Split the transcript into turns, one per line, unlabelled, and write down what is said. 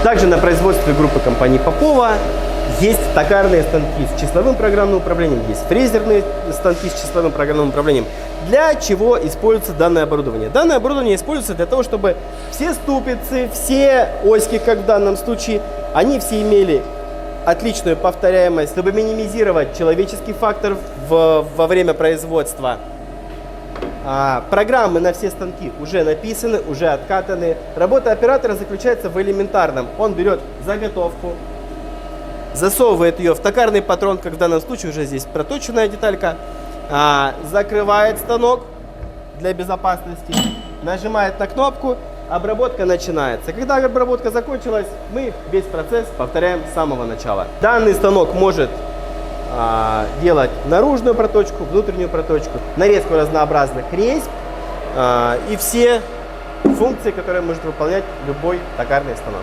Также на производстве группы компании Попова есть токарные станки с числовым программным управлением, есть фрезерные станки с числовым программным управлением. Для чего используется данное оборудование? Данное оборудование используется для того, чтобы все ступицы, все оськи, как в данном случае, они все имели отличную повторяемость, чтобы минимизировать человеческий фактор во время производства. Программы на все станки уже написаны, уже откатаны. Работа оператора заключается в элементарном. Он берет заготовку, засовывает ее в токарный патрон, как в данном случае уже здесь проточенная деталька, закрывает станок для безопасности, нажимает на кнопку, обработка начинается. Когда обработка закончилась, мы весь процесс повторяем с самого начала. Данный станок может делать наружную проточку, внутреннюю проточку, нарезку разнообразных резьб и все функции, которые может выполнять любой токарный станок.